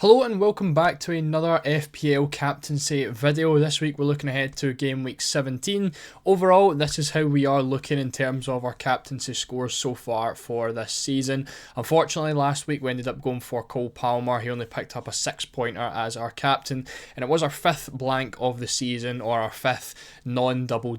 Hello and welcome back to another FPL captaincy video. This week we're looking ahead to game week 17. Overall, this is how we are looking in terms of our captaincy scores so far for this season. Unfortunately, last week we ended up going for Cole Palmer. He only picked up a 6-pointer as our captain, and it was our 5th blank of the season, or our 5th non-double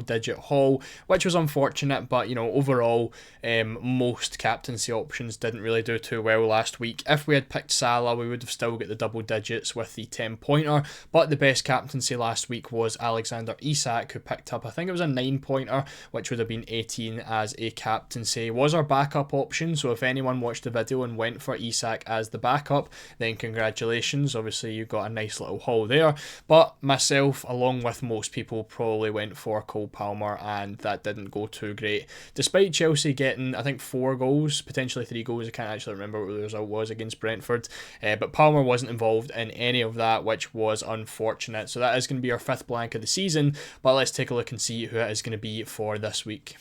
digit haul, which was unfortunate, but overall, most captaincy options didn't really do too well last week. If we had picked Salah, we would have still got the double digits with the 10-pointer, but the best captaincy last week was Alexander Isak, who picked up, I think it was a 9-pointer, which would have been 18 as a captaincy. He was our backup option, so if anyone watched the video and went for Isak as the backup, then congratulations, obviously you got a nice little haul there. But myself, along with most people, probably went for Cole Palmer, and that didn't go too great. Despite Chelsea getting, I think, 4 goals, potentially 3 goals, I can't actually remember what the result was against Brentford, but Palmer wasn't involved in any of that, which was unfortunate. So that is going to be our 5th blank of the season, but let's take a look and see who it is going to be for this week.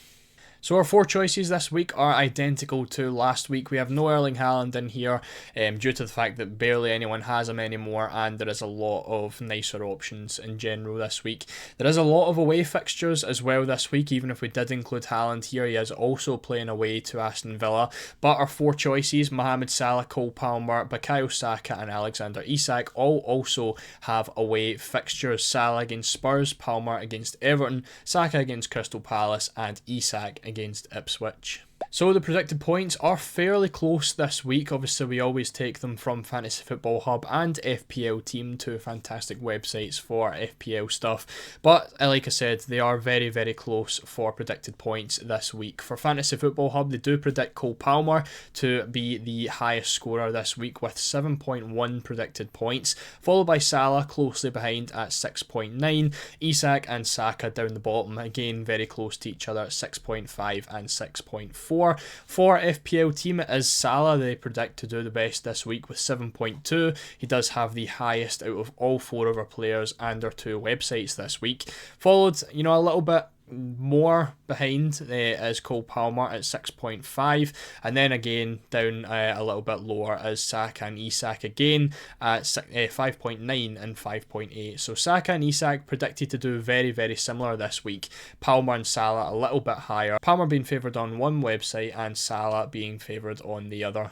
So our 4 choices this week are identical to last week. We have no Erling Haaland in here due to the fact that barely anyone has him anymore, and there is a lot of nicer options in general this week. There is a lot of away fixtures as well this week. Even if we did include Haaland here, he is also playing away to Aston Villa. But our 4 choices, Mohamed Salah, Cole Palmer, Bukayo Saka and Alexander Isak, all also have away fixtures. Salah against Spurs, Palmer against Everton, Saka against Crystal Palace and Isak against Ipswich. So the predicted points are fairly close this week. Obviously we always take them from Fantasy Football Hub and FPL Team, 2 fantastic websites for FPL stuff, but like I said, they are very very close for predicted points this week. For Fantasy Football Hub, they do predict Cole Palmer to be the highest scorer this week with 7.1 predicted points, followed by Salah closely behind at 6.9, Isak and Saka down the bottom, again very close to each other at 6.5 and 6.4. For FPL Team, it is Salah they predict to do the best this week with 7.2. He does have the highest out of all 4 of our players and our 2 websites this week. Followed, a little bit more behind is Cole Palmer at 6.5, and then again down a little bit lower as Saka and Isak again at 5.9 and 5.8. So Saka and Isak predicted to do very very similar this week. Palmer and Salah a little bit higher, Palmer being favoured on one website and Salah being favoured on the other.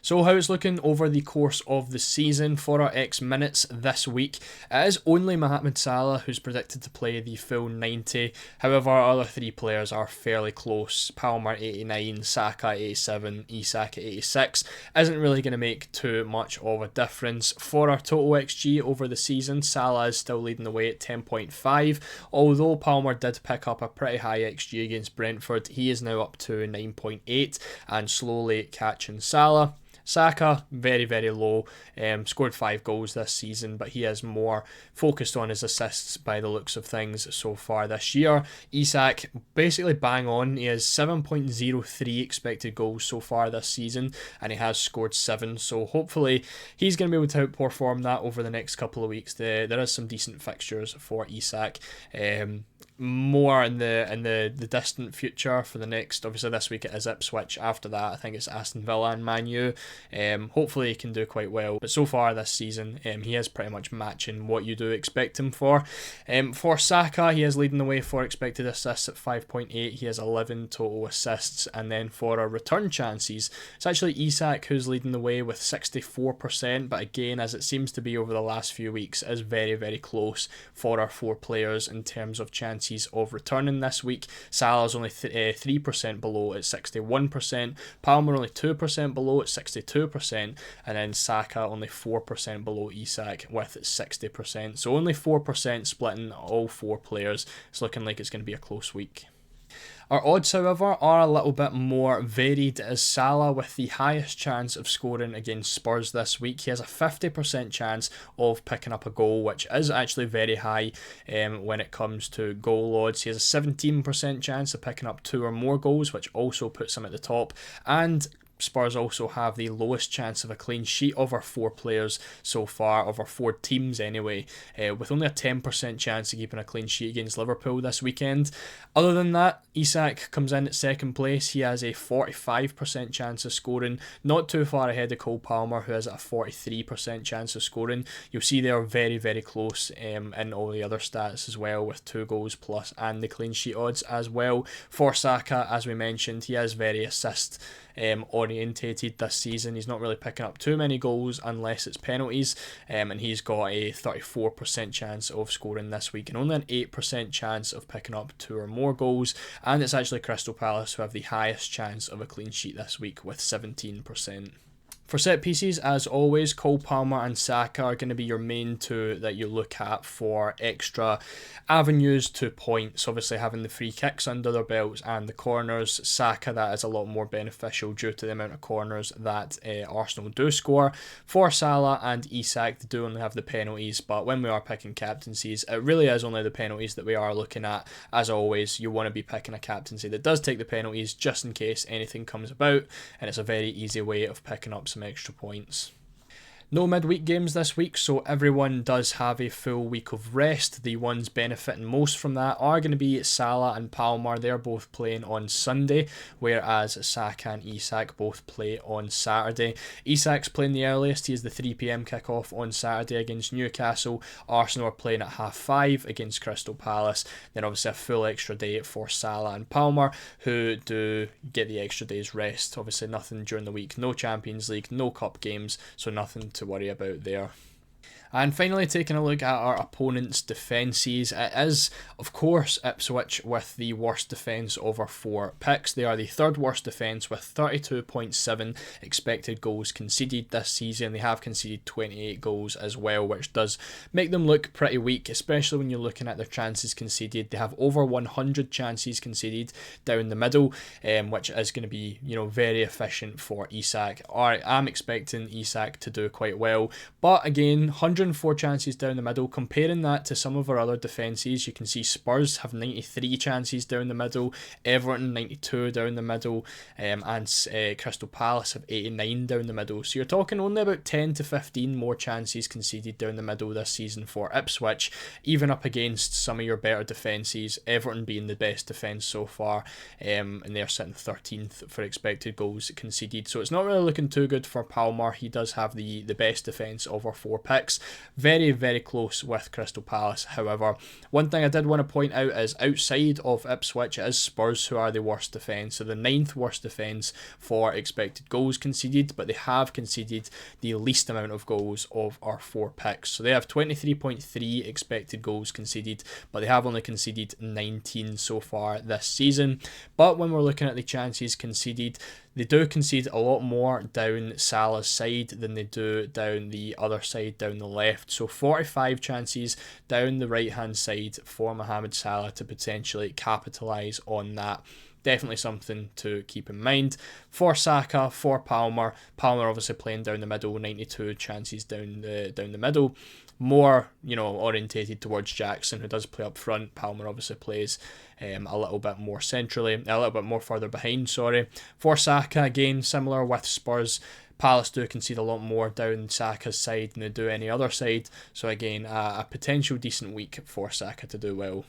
So how it's looking over the course of the season for our X minutes this week, it is only Mohamed Salah who's predicted to play the full 90. However, our other 3 players are fairly close. Palmer 89, Saka 87, Isak 86. Isn't really going to make too much of a difference. For our total XG over the season, Salah is still leading the way at 10.5. Although Palmer did pick up a pretty high XG against Brentford, he is now up to 9.8 and slowly catching Salah. Saka, very very low, scored 5 goals this season, but he is more focused on his assists by the looks of things so far this year. Isak, basically bang on, he has 7.03 expected goals so far this season, and he has scored 7, so hopefully he's going to be able to outperform that over the next couple of weeks. There is some decent fixtures for Isak. More in the distant future for the next, obviously this week it is Ipswich, after that I think it's Aston Villa and Man U. Hopefully he can do quite well, but so far this season he is pretty much matching what you do expect him for. For Saka, he is leading the way for expected assists at 5.8, he has 11 total assists, and then for our return chances, it's actually Isak who's leading the way with 64%, but again, as it seems to be over the last few weeks, is very very close for our 4 players in terms of chances of returning this week. Salah's only 3% below at 61%, Palmer only 2% below at 62%, and then Saka only 4% below Isak with 60%. So only 4% splitting all 4 players. It's looking like it's going to be a close week. Our odds, however, are a little bit more varied, as Salah with the highest chance of scoring against Spurs this week. He has a 50% chance of picking up a goal, which is actually very high when it comes to goal odds. He has a 17% chance of picking up 2 or more goals, which also puts him at the top, and Spurs also have the lowest chance of a clean sheet of our 4 players so far, of our 4 teams anyway, with only a 10% chance of keeping a clean sheet against Liverpool this weekend. Other than that, Isak comes in at second place. He has a 45% chance of scoring, not too far ahead of Cole Palmer, who has a 43% chance of scoring. You'll see they are very, very close in all the other stats as well, with 2 goals plus and the clean sheet odds as well. For Saka, as we mentioned, he is very assist orientated this season. He's not really picking up too many goals unless it's penalties, and he's got a 34% chance of scoring this week and only an 8% chance of picking up 2 or more goals. And it's actually Crystal Palace who have the highest chance of a clean sheet this week with 17%. For set pieces, as always, Cole Palmer and Saka are going to be your main 2 that you look at for extra avenues to points. Obviously, having the free kicks under their belts and the corners. Saka, that is a lot more beneficial due to the amount of corners that Arsenal do score. For Salah and Isak, they do only have the penalties, but when we are picking captaincies, it really is only the penalties that we are looking at. As always, you want to be picking a captaincy that does take the penalties just in case anything comes about, and it's a very easy way of picking up some extra points. No midweek games this week, so everyone does have a full week of rest. The ones benefiting most from that are going to be Salah and Palmer. They're both playing on Sunday, whereas Saka and Isak both play on Saturday. Isak's playing the earliest. He is the 3 p.m. kickoff on Saturday against Newcastle. Arsenal are playing at 5:30 against Crystal Palace. Then obviously a full extra day for Salah and Palmer, who do get the extra day's rest. Obviously nothing during the week. No Champions League, no cup games, so nothing to worry about there. And finally, taking a look at our opponents' defences, it is, of course, Ipswich with the worst defence of our 4 picks. They are the 3rd worst defence with 32.7 expected goals conceded this season. They have conceded 28 goals as well, which does make them look pretty weak, especially when you're looking at their chances conceded. They have over 100 chances conceded down the middle, which is going to be, very efficient for Isak. I am expecting Isak to do quite well, but again, 104 chances down the middle. Comparing that to some of our other defences, you can see Spurs have 93 chances down the middle, Everton 92 down the middle, and Crystal Palace have 89 down the middle. So you're talking only about 10 to 15 more chances conceded down the middle this season for Ipswich, even up against some of your better defences, Everton being the best defence so far, and they're sitting 13th for expected goals conceded. So it's not really looking too good for Palmer. He does have the best defence of our 4 picks. Very, very close with Crystal Palace. However, one thing I did want to point out is outside of Ipswich, it is Spurs who are the worst defence. So the 9th worst defence for expected goals conceded, but they have conceded the least amount of goals of our 4 picks. So they have 23.3 expected goals conceded, but they have only conceded 19 so far this season. But when we're looking at the chances conceded, they do concede a lot more down Salah's side than they do down the other side, down the left. So 45 chances down the right-hand side for Mohamed Salah to potentially capitalise on that. Definitely something to keep in mind. For Saka, for Palmer obviously playing down the middle, 92 chances down the middle. More, orientated towards Jackson, who does play up front. Palmer obviously plays a little bit more centrally, a little bit more further behind, sorry. For Saka, again, similar with Spurs. Palace do concede a lot more down Saka's side than they do any other side. So again, a potential decent week for Saka to do well.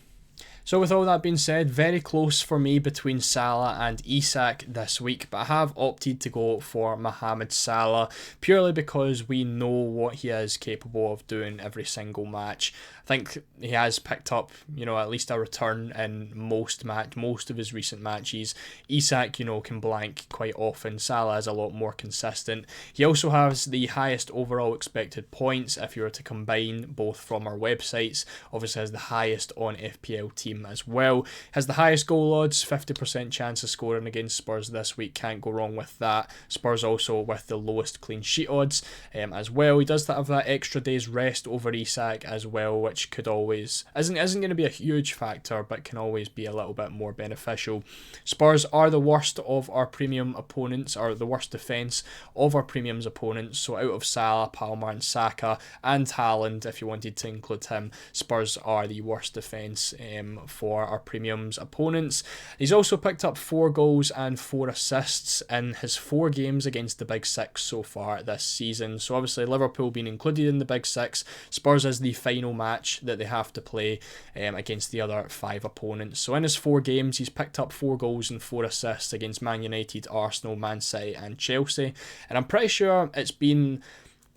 So with all that being said, very close for me between Salah and Isak this week, but I have opted to go for Mohamed Salah purely because we know what he is capable of doing every single match. I think he has picked up, at least a return in most of his recent matches. Isak, can blank quite often. Salah is a lot more consistent. He also has the highest overall expected points if you were to combine both from our websites. Obviously has the highest on FPL team as well. Has the highest goal odds, 50% chance of scoring against Spurs this week. Can't go wrong with that. Spurs also with the lowest clean sheet odds as well. He does have that extra day's rest over Isak as well, which could always isn't going to be a huge factor, but can always be a little bit more beneficial. Spurs are the worst of our premium opponents, or the worst defence of our premium's opponents. So out of Salah, Palmer and Saka and Haaland, if you wanted to include him, Spurs are the worst defence for our premiums opponents. He's also picked up 4 goals and 4 assists in his 4 games against the Big Six so far this season. So obviously Liverpool being included in the Big Six, Spurs is the final match that they have to play against the other 5 opponents. So in his 4 games, he's picked up 4 goals and 4 assists against Man United, Arsenal, Man City and Chelsea. And I'm pretty sure it's been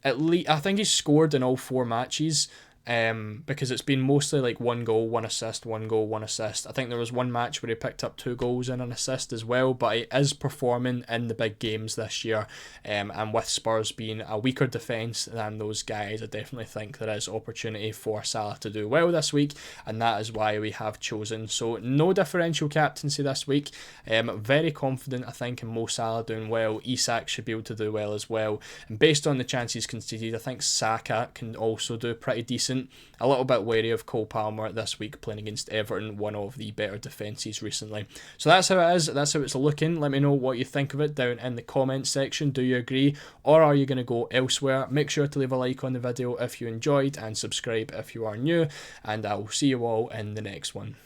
at least, I think he's scored in all 4 matches. Because it's been mostly like 1 goal, 1 assist, 1 goal, 1 assist. I think there was one match where he picked up 2 goals and an assist as well, but he is performing in the big games this year, and with Spurs being a weaker defence than those guys, I definitely think there is opportunity for Salah to do well this week, and that is why we have chosen. So no differential captaincy this week. Very confident I think in Mo Salah doing well. Isak should be able to do well as well, and based on the chances conceded, I think Saka can also do pretty decent. A little bit wary of Cole Palmer this week playing against Everton, one of the better defences recently. So that's how it is, that's how it's looking. Let me know what you think of it down in the comments section. Do you agree, or are you going to go elsewhere? Make sure to leave a like on the video if you enjoyed, and subscribe if you are new, and I will see you all in the next one.